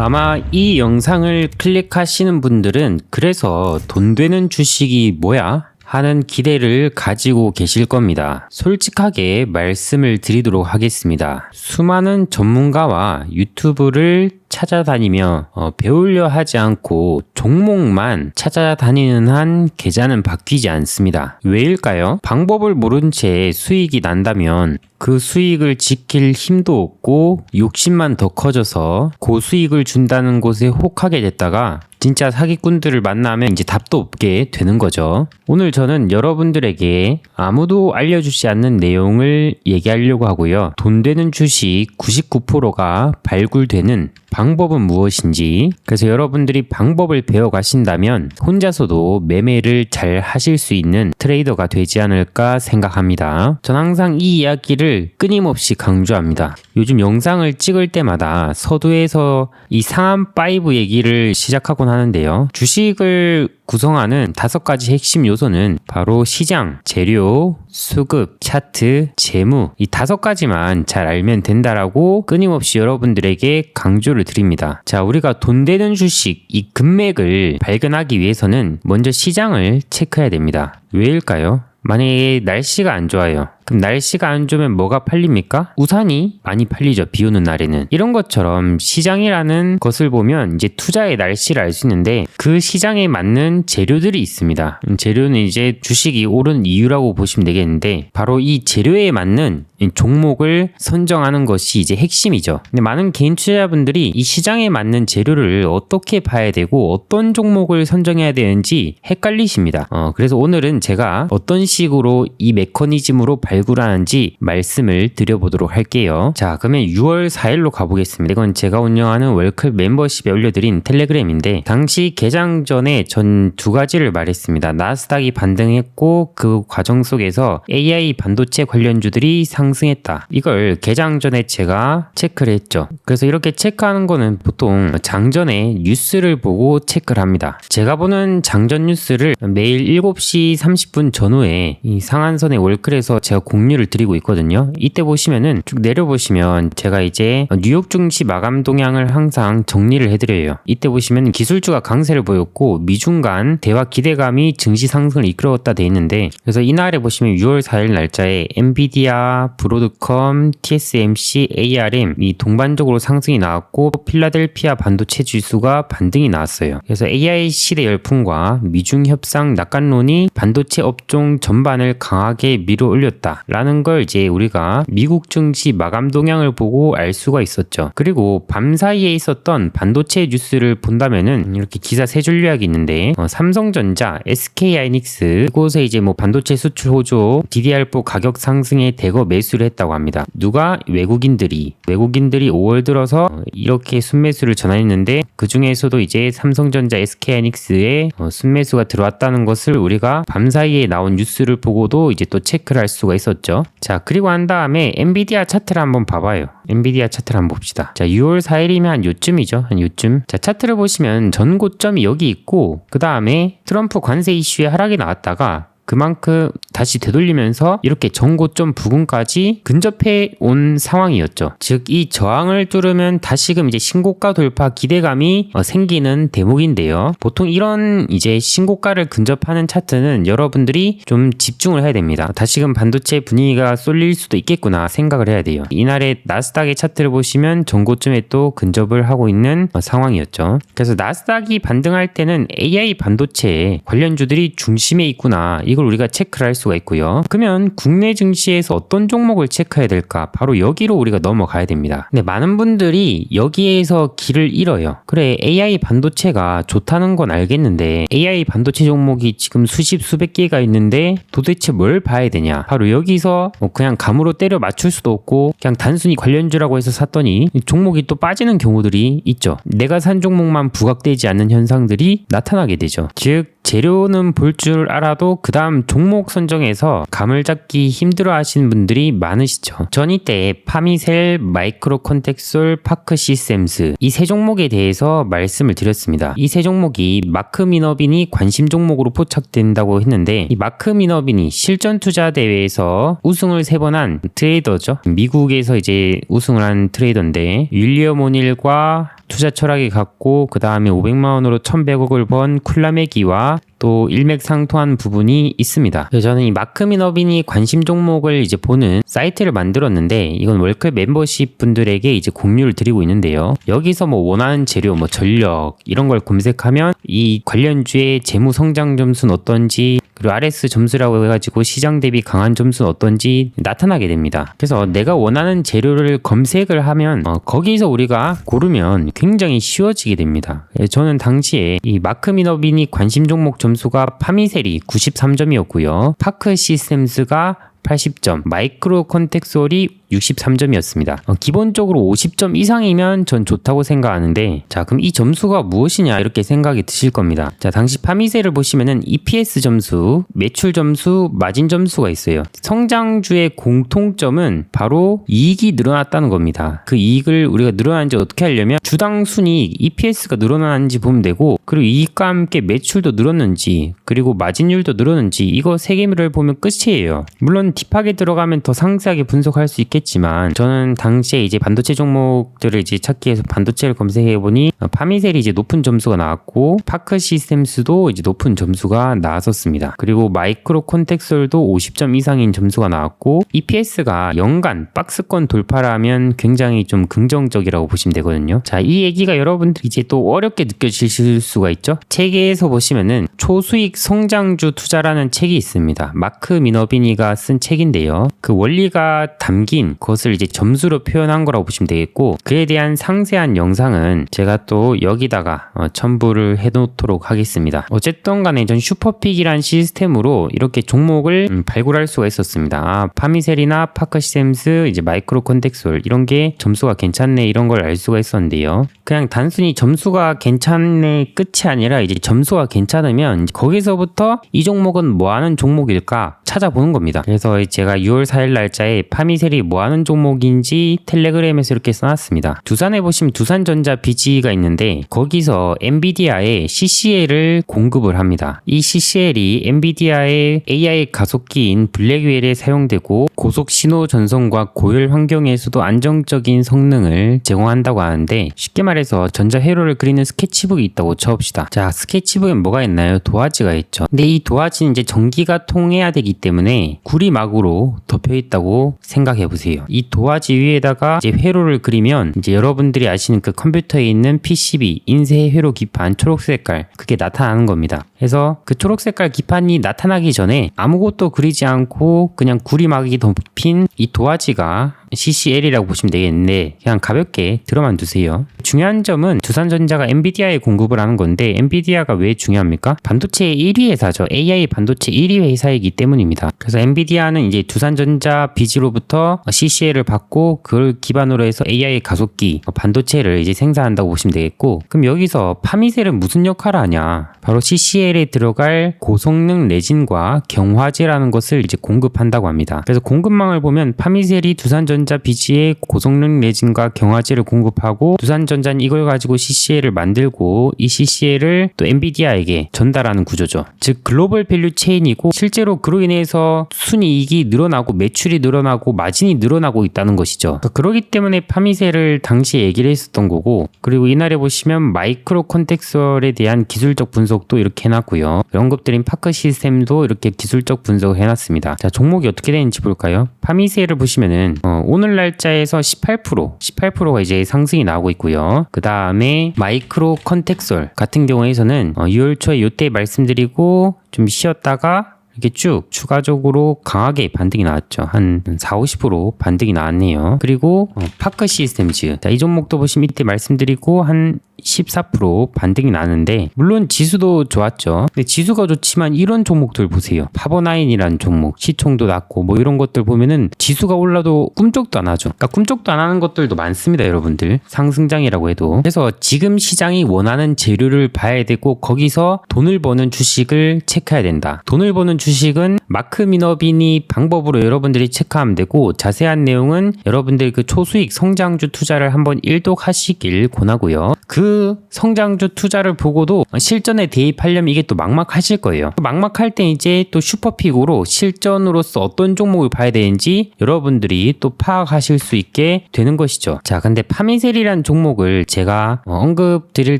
아마 이 영상을 클릭하시는 분들은 그래서 돈 되는 주식이 뭐야? 하는 기대를 가지고 계실 겁니다. 솔직하게 말씀을 드리도록 하겠습니다. 수많은 전문가와 유튜브를 찾아다니며 배우려 하지 않고 종목만 찾아다니는 한 계좌는 바뀌지 않습니다. 왜일까요? 방법을 모른 채 수익이 난다면 그 수익을 지킬 힘도 없고 욕심만 더 커져서 고수익을 준다는 곳에 혹하게 됐다가 진짜 사기꾼들을 만나면 이제 답도 없게 되는 거죠. 오늘 저는 여러분들에게 아무도 알려주지 않는 내용을 얘기하려고 하고요. 돈 되는 주식 99%가 발굴되는 방법은 무엇인지, 그래서 여러분들이 방법을 배워가신다면 혼자서도 매매를 잘 하실 수 있는 트레이더가 되지 않을까 생각합니다. 전 항상 이 이야기를 끊임없이 강조합니다. 요즘 영상을 찍을 때마다 서두에서 이 상한5 얘기를 시작하곤 하는데요. 주식을 구성하는 5가지 핵심 요소는 바로 시장, 재료, 수급, 차트, 재무, 이 5가지만 잘 알면 된다라고 끊임없이 여러분들에게 강조를 드립니다. 자, 우리가 돈 되는 주식, 이 금맥을 발견하기 위해서는 먼저 시장을 체크해야 됩니다. 왜일까요? 만약에 날씨가 안 좋아요. 그럼 날씨가 안 좋으면 뭐가 팔립니까? 우산이 많이 팔리죠. 비 오는 날에는. 이런 것처럼 시장이라는 것을 보면 이제 투자의 날씨를 알 수 있는데 그 시장에 맞는 재료들이 있습니다. 재료는 이제 주식이 오른 이유라고 보시면 되겠는데 바로 이 재료에 맞는 종목을 선정하는 것이 이제 핵심이죠. 근데 많은 개인 투자자분들이 이 시장에 맞는 재료를 어떻게 봐야 되고 어떤 종목을 선정해야 되는지 헷갈리십니다. 그래서 오늘은 제가 어떤 식으로 이 메커니즘으로 발굴하는지 말씀을 드려보도록 할게요. 자, 그러면 6월 4일로 가보겠습니다. 이건 제가 운영하는 월클 멤버십에 올려드린 텔레그램인데 당시 개장 전에 전 2가지를 말했습니다. 나스닥이 반등했고 그 과정 속에서 AI 반도체 관련주들이 상승했다. 이걸 개장 전에 제가 체크를 했죠. 그래서 이렇게 체크하는 거는 보통 장전에 뉴스를 보고 체크를 합니다. 제가 보는 장전 뉴스를 매일 7시 30분 전후에 이 상한선의 월클에서 제가 공유를 드리고 있거든요. 이때 보시면은 쭉 내려보시면 제가 이제 뉴욕 증시 마감 동향을 항상 정리를 해드려요. 이때 보시면 기술주가 강세를 보였고 미중 간 대화 기대감이 증시 상승을 이끌어왔다 돼 있는데, 그래서 이날에 보시면 6월 4일 날짜에 엔비디아, 브로드컴, TSMC, ARM 이 동반적으로 상승이 나왔고 필라델피아 반도체 지수가 반등이 나왔어요. 그래서 AI 시대 열풍과 미중 협상 낙관론이 반도체 업종 전반을 강하게 밀어 올렸다 라는 걸 이제 우리가 미국 증시 마감 동향을 보고 알 수가 있었죠. 그리고 밤사이에 있었던 반도체 뉴스를 본다면은 이렇게 기사 세 줄 요약이 있는데 삼성전자, SK하이닉스 이곳에 이제 뭐 반도체 수출 호조, DDR4 가격 상승에 대거 매수를 했다고 합니다. 누가? 외국인들이 5월 들어서 이렇게 순매수를 전환했는데 그 중에서도 이제 삼성전자, SK하이닉스에 순매수가 들어왔다는 것을 우리가 밤사이에 나온 뉴스를 보고도 이제 또 체크를 할 수가 있었죠. 자, 그리고 한 다음에 엔비디아 차트를 한번 봐봐요. 엔비디아 차트를 한번 봅시다. 자, 6월 4일이면 한 요쯤이죠. 한 요쯤. 자, 차트를 보시면 전 고점이 여기 있고 그 다음에 트럼프 관세 이슈에 하락이 나왔다가 그만큼 다시 되돌리면서 이렇게 전고점 부근까지 근접해 온 상황이었죠. 즉 이 저항을 뚫으면 다시금 이제 신고가 돌파 기대감이 생기는 대목인데요. 보통 이런 이제 신고가를 근접하는 차트는 여러분들이 좀 집중을 해야 됩니다. 다시금 반도체 분위기가 쏠릴 수도 있겠구나 생각을 해야 돼요. 이날의 나스닥의 차트를 보시면 전고점에 또 근접을 하고 있는 상황이었죠. 그래서 나스닥이 반등할 때는 AI 반도체 관련주들이 중심에 있구나, 이걸 우리가 체크를 할 수가 있고요. 그러면 국내 증시에서 어떤 종목을 체크해야 될까? 바로 여기로 우리가 넘어가야 됩니다. 근데 많은 분들이 여기에서 길을 잃어요. 그래, AI 반도체가 좋다는 건 알겠는데 AI 반도체 종목이 지금 수십 수백 개가 있는데 도대체 뭘 봐야 되냐? 바로 여기서 그냥 감으로 때려 맞출 수도 없고 그냥 단순히 관련주라고 해서 샀더니 종목이 또 빠지는 경우들이 있죠. 내가 산 종목만 부각되지 않는 현상들이 나타나게 되죠. 즉 재료는 볼 줄 알아도 그 다음 종목 선정에서 감을 잡기 힘들어 하시는 분들이 많으시죠. 전 이때 파미셀, 마이크로 컨텍솔, 파크 시스템스 이 세 종목에 대해서 말씀을 드렸습니다. 이 세 종목이 마크 미너빈이 관심 종목으로 포착된다고 했는데, 이 마크 미너빈이 실전 투자 대회에서 우승을 3번 한 트레이더죠. 미국에서 이제 우승을 한 트레이더인데, 윌리엄 오닐과 투자 철학이 같고 그 다음에 500만 원으로 1100억을 번 쿨라메기와 또 일맥상통한 부분이 있습니다. 그래서 저는 이 마크 미너빈이 관심 종목을 이제 보는 사이트를 만들었는데, 이건 월클 멤버십 분들에게 이제 공유를 드리고 있는데요. 여기서 뭐 원하는 재료, 뭐 전력 이런 걸 검색하면 이 관련주의 재무 성장 점수는 어떤지, 그리고 RS 점수라고 해가지고 시장 대비 강한 점수는 어떤지 나타나게 됩니다. 그래서 내가 원하는 재료를 검색을 하면 거기서 우리가 고르면 굉장히 쉬워지게 됩니다. 저는 당시에 이 마크 미너빈이 관심 종목 점수가 파미셀이 93점이었고요. 파크 시스템스가 80점, 마이크로 컨텍솔이 63점이었습니다. 기본적으로 50점 이상이면 전 좋다고 생각하는데, 자, 그럼 이 점수가 무엇이냐 이렇게 생각이 드실 겁니다. 자, 당시 파미셀을 보시면은 EPS 점수, 매출 점수, 마진 점수가 있어요. 성장주의 공통점은 바로 이익이 늘어났다는 겁니다. 그 이익을 우리가 늘어나는지 어떻게 하려면 주당 순이익 EPS가 늘어나는지 보면 되고, 그리고 이익과 함께 매출도 늘었는지, 그리고 마진율도 늘었는지, 이거 세 개를 보면 끝이에요. 물론 딥하게 들어가면 더 상세하게 분석할 수 있겠지만, 저는 당시에 이제 반도체 종목들을 이제 찾기 위해서 반도체를 검색해보니 파미셀이 이제 높은 점수가 나왔고, 파크 시스템스도 이제 높은 점수가 나왔었습니다. 그리고 마이크로 컨텍솔도 50점 이상인 점수가 나왔고, EPS가 연간 박스권 돌파를 하면 굉장히 좀 긍정적이라고 보시면 되거든요. 자, 이 얘기가 여러분들 이제 또 어렵게 느껴지실 수가 있죠. 책에서 보시면은 초수익 성장주 투자라는 책이 있습니다. 마크 미너비니가 쓴 책인데요. 그 원리가 담긴 것을 이제 점수로 표현한 거라고 보시면 되겠고, 그에 대한 상세한 영상은 제가 또 여기다가 첨부를 해놓도록 하겠습니다. 어쨌든 간에 전 슈퍼픽이란 시스템으로 이렇게 종목을 발굴할 수가 있었습니다. 파미셀이나 파크 시스템스, 이제 마이크로 컨텍솔 이런 게 점수가 괜찮네 이런 걸 알 수가 있었는데요. 그냥 단순히 점수가 괜찮네 끝이 아니라 이제 점수가 괜찮으면 거기서부터 이 종목은 뭐 하는 종목일까 찾아보는 겁니다. 그래서 제가 6월 4일 날짜에 파미셀이 뭐 하는 종목인지 텔레그램에서 이렇게 써놨습니다. 두산에 보시면 두산전자 BG가 있는데, 거기서 엔비디아의 CCL을 공급을 합니다. 이 CCL이 엔비디아의 AI 가속기인 블랙웰에 사용되고 고속 신호 전송과 고열 환경에서도 안정적인 성능을 제공한다고 하는데, 쉽게 말해서 전자 회로를 그리는 스케치북이 있다고 쳐봅시다. 자, 스케치북엔 뭐가 있나요? 도화지가 있죠. 근데 이 도화지는 이제 전기가 통해야 되기 때문에 구리막으로 덮여 있다고 생각해 보세요. 이 도화지 위에다가 이제 회로를 그리면 이제 여러분들이 아시는 그 컴퓨터에 있는 PCB 인쇄 회로 기판 초록 색깔, 그게 나타나는 겁니다. 그래서 그 초록 색깔 기판이 나타나기 전에 아무것도 그리지 않고 그냥 구리막이 덮인 이 도화지가 CCL이라고 보시면 되겠는데, 그냥 가볍게 들어만 두세요. 중요한 점은 두산전자가 엔비디아에 공급을 하는 건데, 엔비디아가 왜 중요합니까? 반도체 1위 회사죠. AI 반도체 1위 회사이기 때문입니다. 그래서 엔비디아는 이제 두산전자 BG로부터 CCL을 받고 그걸 기반으로 해서 AI 가속기 반도체를 이제 생산한다고 보시면 되겠고, 그럼 여기서 파미셀은 무슨 역할을 하냐? 바로 CCL에 들어갈 고성능 레진과 경화제라는 것을 이제 공급한다고 합니다. 그래서 공급망을 보면 파미셀이 두산전자 BG에 고성능 레진과 경화제를 공급하고, 두산전자는 이걸 가지고 CCL을 만들고 이 CCL을 또 엔비디아에게 전달하는 구조죠. 즉 글로벌 밸류 체인이고, 실제로 그로 인해서 순이익이 늘어나고 매출이 늘어나고 마진이 늘어나고 있다는 것이죠. 그렇기 때문에 파미셀을 당시에 얘기를 했었던 거고, 그리고 이날에 보시면 마이크로 컨텍솔에 대한 기술적 분석도 이렇게 해놨고요. 연급드린 파크 시스템도 이렇게 기술적 분석을 해놨습니다. 자, 종목이 어떻게 되는지 볼까요? 파미셀을 보시면은 오늘 날짜에서 18%가 이제 상승이 나오고 있고요. 그 다음에 마이크로 컨텍솔 같은 경우에서는 6월 초에 이때 말씀드리고 좀 쉬었다가 이렇게 쭉 추가적으로 강하게 반등이 나왔죠. 한 40-50% 반등이 나왔네요. 그리고 파크 시스템즈, 자, 이 종목도 보시면 이때 말씀드리고 한 14% 반등이 나는데 물론 지수도 좋았죠. 근데 지수가 좋지만 이런 종목들 보세요. 파버나인이라는 종목 시총도 낮고 뭐 이런 것들 보면은 지수가 올라도 꿈쩍도 안 하죠. 그러니까 꿈쩍도 안 하는 것들도 많습니다, 여러분들. 상승장이라고 해도. 그래서 지금 시장이 원하는 재료를 봐야 되고 거기서 돈을 버는 주식을 체크해야 된다. 돈을 버는 주식은 마크 미너비니 방법으로 여러분들이 체크하면 되고 자세한 내용은 여러분들 그 초수익 성장주 투자를 한번 일독하시길 권하고요. 그 성장주 투자를 보고도 실전에 대입하려면 이게 또 막막하실 거예요. 막막할 때 이제 또 슈퍼픽으로 실전으로서 어떤 종목을 봐야 되는지 여러분들이 또 파악하실 수 있게 되는 것이죠. 자, 근데 파미셀이라는 종목을 제가 언급 드릴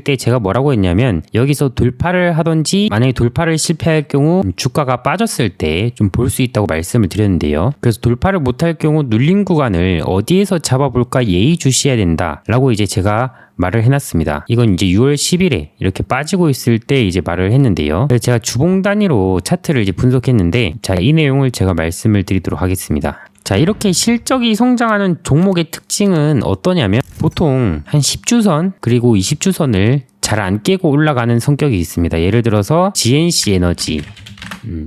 때 제가 뭐라고 했냐면 여기서 돌파를 하던지 만약에 돌파를 실패할 경우 주가가 빠졌을 때 좀 볼 수 있다고 말씀을 드렸는데요. 그래서 돌파를 못할 경우 눌린 구간을 어디에서 잡아볼까 예의주시해야 된다라고 이제 제가 말을 해놨습니다. 이건 이제 6월 10일에 이렇게 빠지고 있을 때 이제 말을 했는데요. 그래서 제가 주봉 단위로 차트를 이제 분석했는데 자, 이 내용을 제가 말씀을 드리도록 하겠습니다. 자, 이렇게 실적이 성장하는 종목의 특징은 어떠냐면 보통 한 10주선 그리고 20주선을 잘 안 깨고 올라가는 성격이 있습니다. 예를 들어서 GNC 에너지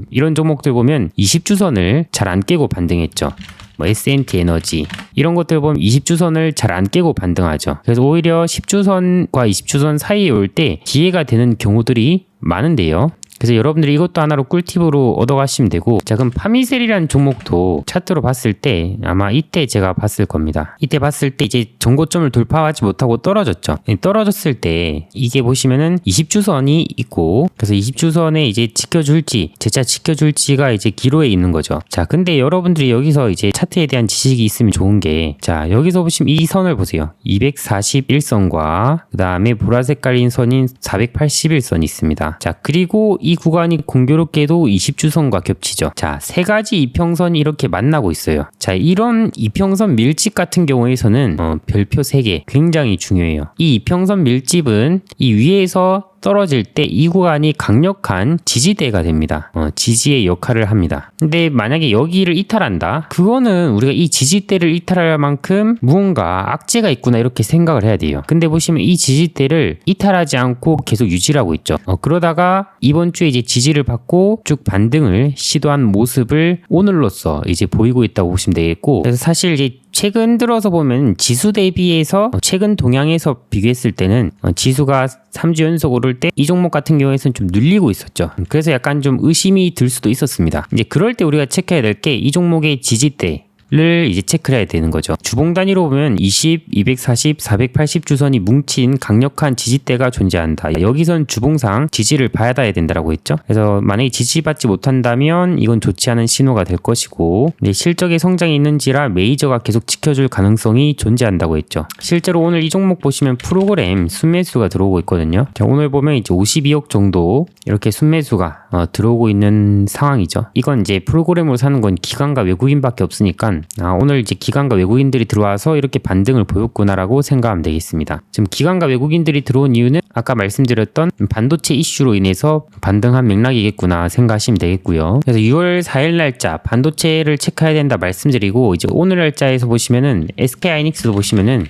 이런 종목들 보면 20주선을 잘 안 깨고 반등했죠. 뭐 S&T 에너지 이런 것들 보면 20주선을 잘 안 깨고 반등하죠. 그래서 오히려 10주선과 20주선 사이에 올 때 기회가 되는 경우들이 많은데요. 그래서 여러분들이 이것도 하나로 꿀팁으로 얻어가시면 되고 자, 그럼 파미셀이라는 종목도 차트로 봤을 때 아마 이때 제가 봤을 겁니다. 이때 봤을 때 이제 전고점을 돌파하지 못하고 떨어졌죠. 떨어졌을 때 이게 보시면은 20주선이 있고 그래서 20주선에 이제 지켜줄지 재차 지켜줄지가 이제 기로에 있는 거죠. 자, 근데 여러분들이 여기서 이제 차트에 대한 지식이 있으면 좋은 게 자, 여기서 보시면 이 선을 보세요. 241선과 그 다음에 보라색 깔린 선인 481선이 있습니다. 자, 그리고 이 구간이 공교롭게도 20주선과 겹치죠. 자, 세 가지 이평선이 이렇게 만나고 있어요. 자, 이런 이평선 밀집 같은 경우에서는 별표 3개 굉장히 중요해요. 이 이평선 밀집은 이 위에서 떨어질 때 이 구간이 강력한 지지대가 됩니다. 지지의 역할을 합니다. 근데 만약에 여기를 이탈한다? 그거는 우리가 이 지지대를 이탈할 만큼 무언가 악재가 있구나 이렇게 생각을 해야 돼요. 근데 보시면 이 지지대를 이탈하지 않고 계속 유지를 하고 있죠. 그러다가 이번 주에 이제 지지를 받고 쭉 반등을 시도한 모습을 오늘로써 이제 보이고 있다고 보시면 되겠고 그래서 사실 이제 최근 들어서 보면 지수 대비해서 최근 동향에서 비교했을 때는 지수가 3주 연속 오를 때 이 종목 같은 경우에는 좀 눌리고 있었죠. 그래서 약간 좀 의심이 들 수도 있었습니다. 이제 그럴 때 우리가 체크해야 될 게 이 종목의 지지대 를 이제 체크를 해야 되는 거죠. 주봉 단위로 보면 20, 240, 480 주선이 뭉친 강력한 지지대가 존재한다. 여기선 주봉상 지지를 받아야 된다라고 했죠. 그래서 만약에 지지받지 못한다면 이건 좋지 않은 신호가 될 것이고 실적의 성장이 있는지라 메이저가 계속 지켜줄 가능성이 존재한다고 했죠. 실제로 오늘 이 종목 보시면 프로그램 순매수가 들어오고 있거든요. 자, 오늘 보면 이제 52억 정도 이렇게 순매수가 들어오고 있는 상황이죠. 이건 이제 프로그램으로 사는 건 기관과 외국인밖에 없으니까 오늘 이제 기관과 외국인들이 들어와서 이렇게 반등을 보였구나라고 생각하면 되겠습니다. 지금 기관과 외국인들이 들어온 이유는 아까 말씀드렸던 반도체 이슈로 인해서 반등한 맥락이겠구나 생각하시면 되겠고요. 그래서 6월 4일 날짜 반도체를 체크해야 된다 말씀드리고 이제 오늘 날짜에서 보시면은 SK하이닉스도 보시면은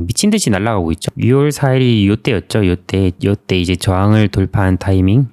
미친 듯이 날아가고 있죠. 6월 4일이 요때였죠. 요때 이제 저항을 돌파한 타이밍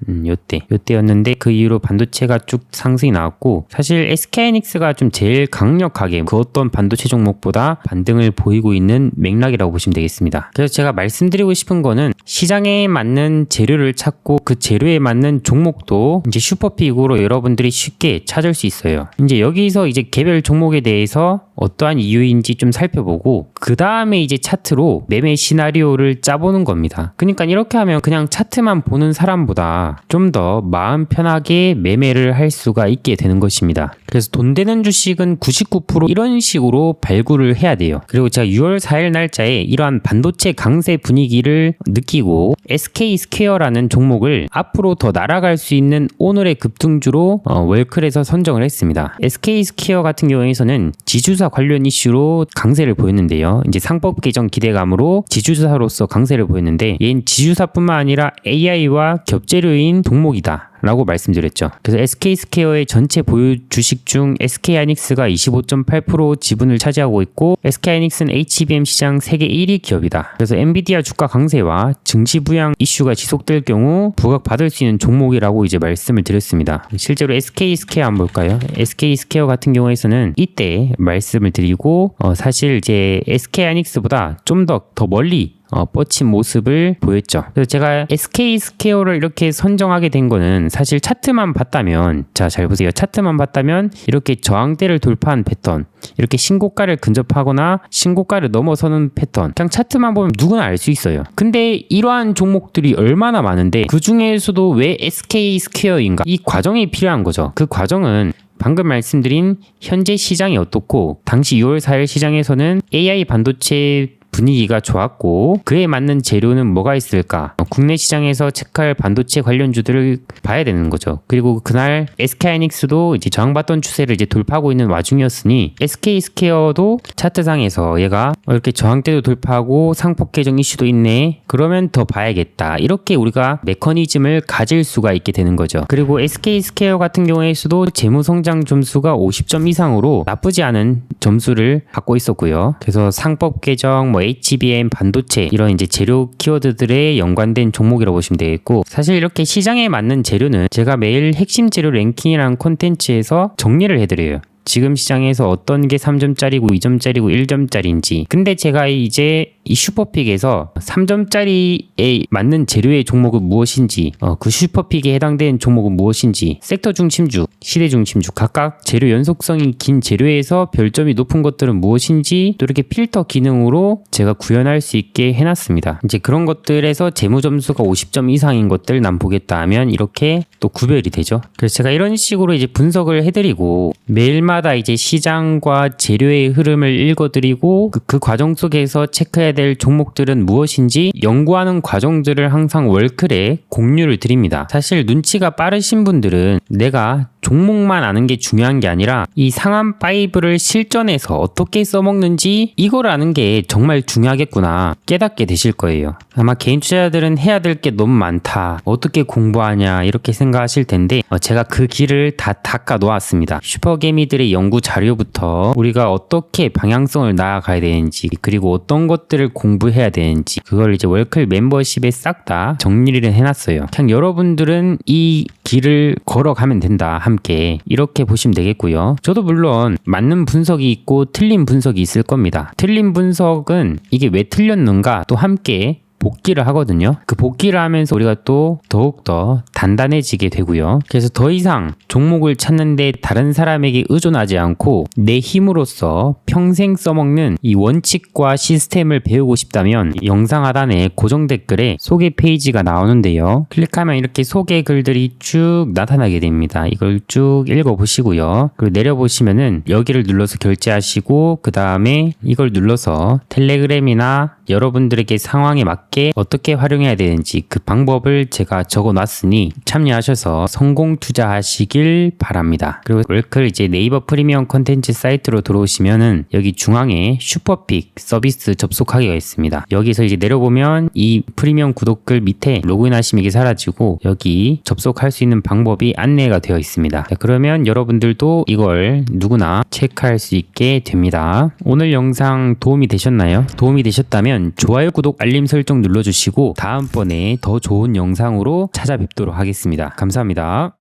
요때였는데 그 이후로 반도체가 쭉 상승이 나왔고 사실 SK하이닉스가 좀 제일 강력하게 그 어떤 반도체 종목보다 반등을 보이고 있는 맥락이라고 보시면 되겠습니다. 그래서 제가 말씀드리고 싶은 거는 시장에 맞는 재료를 찾고 그 재료에 맞는 종목도 이제 슈퍼픽으로 여러분들이 쉽게 찾을 수 있어요. 이제 여기서 이제 개별 종목에 대해서 어떠한 이유인지 좀 살펴보고 그 다음에 이제 차트로 매매 시나리오를 짜보는 겁니다. 그러니까 이렇게 하면 그냥 차트만 보는 사람보다 좀 더 마음 편하게 매매를 할 수가 있게 되는 것입니다. 그래서 돈 되는 주식은 99% 이런 식으로 발굴을 해야 돼요. 그리고 제가 6월 4일 날짜에 이러한 반도체 강세 분위기를 느끼고 SK스퀘어라는 종목을 앞으로 더 날아갈 수 있는 오늘의 급등주로 월클에서 선정을 했습니다. SK스퀘어 같은 경우에서는 지주사 관련 이슈로 강세를 보였는데요. 이제 상법 개정 기대감으로 지주사로서 강세를 보였는데 얘는 지주사뿐만 아니라 AI와 겹재료인 종목이다 라고 말씀드렸죠. 그래서 SK스퀘어의 전체 보유 주식 중 SK하이닉스가 25.8% 지분을 차지하고 있고 SK하이닉스는 HBM 시장 세계 1위 기업이다. 그래서 엔비디아 주가 강세와 증시 부양 이슈가 지속될 경우 부각받을 수 있는 종목이라고 이제 말씀을 드렸습니다. 실제로 SK스퀘어 한번 볼까요? SK스퀘어 같은 경우에서는 이때 말씀을 드리고 사실 이제 SK하이닉스보다 좀 더 멀리 뻗친 모습을 보였죠. 그래서 제가 SK스퀘어를 이렇게 선정하게 된 거는 사실 차트만 봤다면, 자, 잘 보세요. 차트만 봤다면 이렇게 저항대를 돌파한 패턴, 이렇게 신고가를 근접하거나 신고가를 넘어서는 패턴, 그냥 차트만 보면 누구나 알 수 있어요. 근데 이러한 종목들이 얼마나 많은데 그 중에서도 왜 SK스퀘어인가? 이 과정이 필요한 거죠. 그 과정은 방금 말씀드린 현재 시장이 어떻고 당시 6월 4일 시장에서는 AI 반도체 분위기가 좋았고 그에 맞는 재료는 뭐가 있을까? 국내 시장에서 체크할 반도체 관련주들을 봐야 되는 거죠. 그리고 그날 SK하이닉스도 이제 저항받던 추세를 이제 돌파하고 있는 와중이었으니 SK스퀘어도 차트상에서 얘가 이렇게 저항대도 돌파하고 상폭 개정 이슈도 있네. 그러면 더 봐야겠다. 이렇게 우리가 메커니즘을 가질 수가 있게 되는 거죠. 그리고 SK스퀘어 같은 경우에서도 재무 성장 점수가 50점 이상으로 나쁘지 않은 점수를 갖고 있었고요. 그래서 상법 개정, HBM, 반도체 이런 이제 재료 키워드들에 연관된 종목이라고 보시면 되겠고 사실 이렇게 시장에 맞는 재료는 제가 매일 핵심 재료 랭킹이라는 콘텐츠에서 정리를 해드려요. 지금 시장에서 어떤 게 3점짜리고 2점짜리고 1점짜리인지. 근데 제가 이제 이 슈퍼픽에서 3점짜리에 맞는 재료의 종목은 무엇인지, 그 슈퍼픽에 해당되는 종목은 무엇인지, 섹터 중심주, 시대 중심주, 각각 재료 연속성이 긴 재료에서 별점이 높은 것들은 무엇인지 또 이렇게 필터 기능으로 제가 구현할 수 있게 해놨습니다. 이제 그런 것들에서 재무 점수가 50점 이상인 것들 난 보겠다 하면 이렇게 또 구별이 되죠. 그래서 제가 이런 식으로 이제 분석을 해드리고 매일마다 이제 시장과 재료의 흐름을 읽어드리고 그 과정 속에서 체크해야 될 종목들은 무엇인지 연구하는 과정들을 항상 월클에 공유를 드립니다. 사실 눈치가 빠르신 분들은 내가 종목만 아는 게 중요한 게 아니라 이 상한 5를 실전에서 어떻게 써먹는지 이걸 아는 게 정말 중요하겠구나 깨닫게 되실 거예요. 아마 개인 투자자들은 해야 될 게 너무 많다. 어떻게 공부하냐 이렇게 생각하실 텐데 제가 그 길을 다 닦아 놓았습니다. 슈퍼개미들의 연구 자료부터 우리가 어떻게 방향성을 나아가야 되는지 그리고 어떤 것들을 공부해야 되는지 그걸 이제 월클 멤버십에 싹 다 정리를 해놨어요. 그냥 여러분들은 이 길을 걸어가면 된다. 함께 이렇게 보시면 되겠고요. 저도 물론 맞는 분석이 있고 틀린 분석이 있을 겁니다. 틀린 분석은 이게 왜 틀렸는가 또 함께 복기를 하거든요. 그 복기를 하면서 우리가 또 더욱더 단단해지게 되고요. 그래서 더 이상 종목을 찾는데 다른 사람에게 의존하지 않고 내 힘으로써 평생 써먹는 이 원칙과 시스템을 배우고 싶다면 영상 하단에 고정 댓글에 소개 페이지가 나오는데요. 클릭하면 이렇게 소개 글들이 쭉 나타나게 됩니다. 이걸 쭉 읽어보시고요. 그리고 내려보시면은 여기를 눌러서 결제하시고 그 다음에 이걸 눌러서 텔레그램이나 여러분들에게 상황에 맞게 어떻게 활용해야 되는지 그 방법을 제가 적어놨으니 참여하셔서 성공 투자하시길 바랍니다. 그리고 월클 이제 네이버 프리미엄 컨텐츠 사이트로 들어오시면은 여기 중앙에 슈퍼픽 서비스 접속하기가 있습니다. 여기서 이제 내려보면 이 프리미엄 구독글 밑에 로그인하시면 이게 사라지고 여기 접속할 수 있는 방법이 안내가 되어 있습니다. 자, 그러면 여러분들도 이걸 누구나 체크할 수 있게 됩니다. 오늘 영상 도움이 되셨나요? 도움이 되셨다면 좋아요, 구독, 알림 설정 눌러주시고 다음번에 더 좋은 영상으로 찾아뵙도록 하겠습니다. 감사합니다.